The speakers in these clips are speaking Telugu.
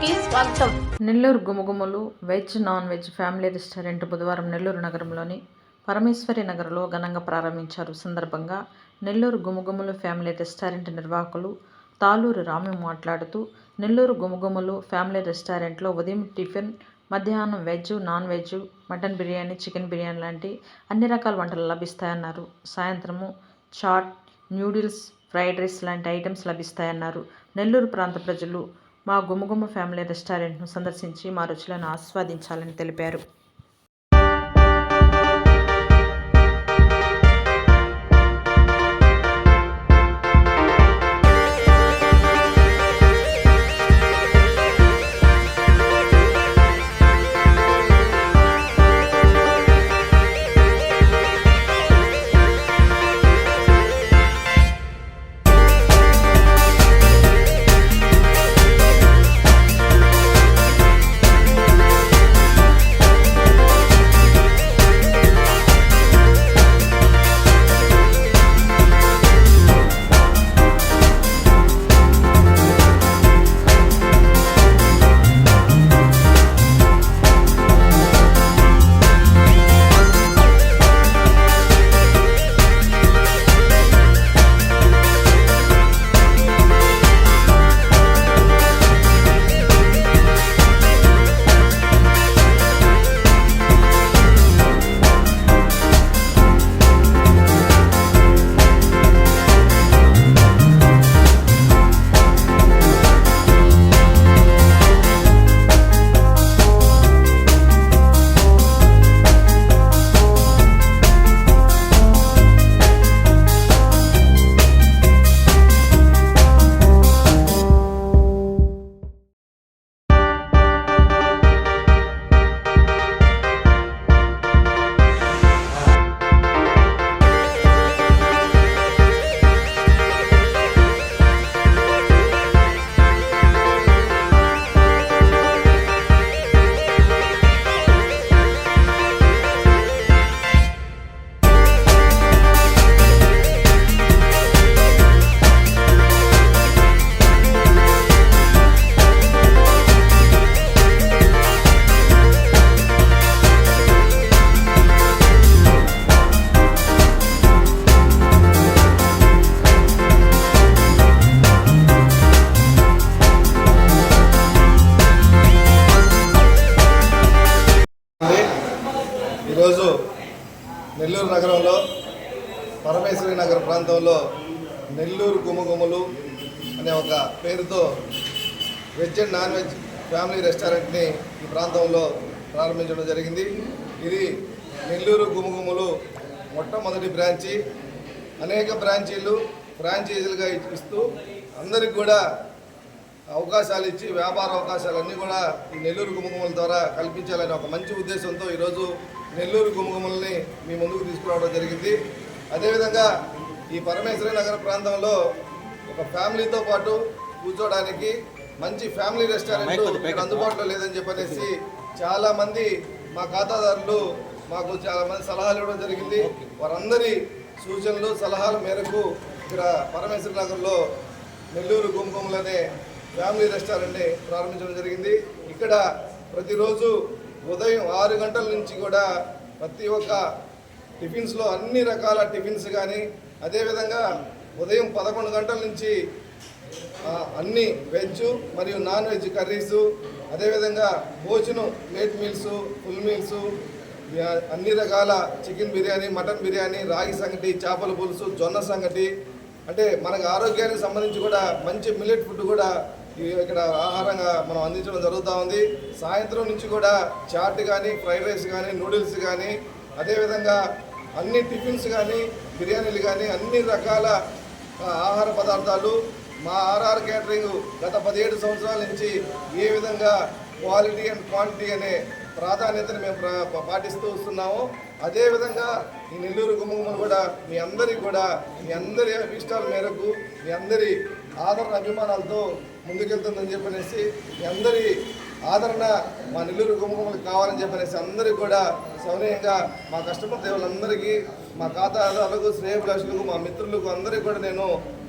కి స్వాగతం. Nellore Gumagumalu veg non veg family restaurant బుధవారం నెల్లూరు నగరంలోని పరమేశ్వరి నగర్లో ఘనంగా ప్రారంభించారు. సందర్భంగా నెల్లూరు గుమగుమలు ఫ్యామిలీ రెస్టారెంట్ నిర్వాహకులు తాళూరు రాము మాట్లాడుతూ, నెల్లూరు గుమగుమలు ఫ్యామిలీ రెస్టారెంట్లో ఉదయం టిఫిన్, మధ్యాహ్నం veg, non veg, mutton biryani, chicken biryani లాంటి అన్ని రకాల వంటలు లభిస్తాయన్నారు. సాయంత్రము చాట్, న్యూడిల్స్, ఫ్రైడ్ రైస్ లాంటి ఐటమ్స్ లభిస్తాయన్నారు. నెల్లూరు ప్రాంత ప్రజలు మా గుమగుమ ఫ్యామిలీ రెస్టారెంట్ను సందర్శించి మా రుచులను ఆస్వాదించాలని తెలిపారు. ఈరోజు నెల్లూరు నగరంలో పరమేశ్వరి నగర ప్రాంతంలో నెల్లూరు గుమగుమలు అనే ఒక పేరుతో veg and non veg family రెస్టారెంట్ని ఈ ప్రాంతంలో ప్రారంభించడం జరిగింది. ఇది నెల్లూరు గుమగుమలు మొట్టమొదటి బ్రాంచి. అనేక ఫ్రాంచైజీలుగా ఇస్తూ అందరికి కూడా అవకాశాలు ఇచ్చి వ్యాపార అవకాశాలన్నీ కూడా ఈ నెల్లూరు గుమగుమల ద్వారా కల్పించాలనే ఒక మంచి ఉద్దేశంతో ఈరోజు నెల్లూరు గుమగుమల్ని మీ ముందుకు తీసుకురావడం జరిగింది. అదేవిధంగా ఈ పరమేశ్వరి నగర ప్రాంతంలో ఒక ఫ్యామిలీతో పాటు కూర్చోడానికి మంచి ఫ్యామిలీ రెస్టారెంట్ అందుబాటులో లేదని చెప్పనేసి చాలామంది మా ఖాతాదారులు మాకు చాలామంది సలహాలు ఇవ్వడం జరిగింది. వారందరి సూచనలు సలహాల మేరకు ఇక్కడ పరమేశ్వరి నగర్లో నెల్లూరు గుమగుమలనే ఫ్యామిలీ రెస్టారెంట్ని ప్రారంభించడం జరిగింది. ఇక్కడ ప్రతిరోజు ఉదయం 6 గంటల నుంచి కూడా ప్రతి ఒక్క టిఫిన్స్లో అన్ని రకాల టిఫిన్స్ కానీ, అదేవిధంగా ఉదయం 11 గంటల నుంచి అన్ని వెజ్ మరియు నాన్ వెజ్ కర్రీసు, అదేవిధంగా భోజనం లేట్ మీల్స్, ఫుల్ మీల్స్, అన్ని రకాల చికెన్ బిర్యానీ, మటన్ బిర్యానీ, రాగి సంగటి, చేపల పులుసు, జొన్న సంగటి, అంటే మనకు ఆరోగ్యానికి సంబంధించి కూడా మంచి మిల్లెట్ ఫుడ్ కూడా ఇక్కడ ఆహారంగా మనం అందించడం జరుగుతూ ఉంది. సాయంత్రం నుంచి కూడా చాట్ కానీ, ఫ్రైడ్ రైస్ కానీ, నూడిల్స్ కానీ, అదేవిధంగా అన్ని టిఫిన్స్ కానీ, బిర్యానీలు కానీ, అన్ని రకాల ఆహార పదార్థాలు మా ఆర్ఆర్ క్యాటరింగ్ గత 17 సంవత్సరాల నుంచి ఏ విధంగా క్వాలిటీ అండ్ క్వాంటిటీ అనే ప్రాధాన్యతను మేము పాటిస్తూ వస్తున్నాము. అదేవిధంగా ఈ నెల్లూరు గుమగుమలు కూడా మీ అందరి ఇష్టాల మేరకు మీ అందరి ఆదరణ అభిమానాలతో ముందుకెళ్తుందని చెప్పనేసి, మీ అందరి ఆదరణ మా నెల్లూరు గుమగుమలకు కావాలని చెప్పనేసి అందరికీ కూడా సౌనీయంగా మా కస్టమర్ దేవులందరికీ, మా ఖాతాదారులకు, శ్రేయభిలాషులకు, మా మిత్రులకు అందరికీ కూడా నేను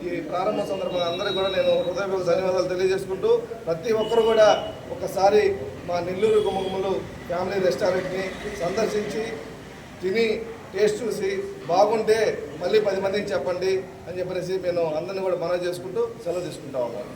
ఈ ప్రారంభ సందర్భంగా అందరికీ కూడా నేను హృదయపూర్వక ధన్యవాదాలు తెలియజేసుకుంటూ, ప్రతి ఒక్కరు కూడా ఒకసారి మా నెల్లూరు గుమగుమలు ఫ్యామిలీ రెస్టారెంట్ని సందర్శించి తిని టేస్ట్ చూసి బాగుంటే మళ్ళీ 10 మందికి చెప్పండి అని చెప్పేసి నేను అందరినీ కూడా మనవి చేసుకుంటూ సెలవు తీసుకుంటా ఉన్నాను.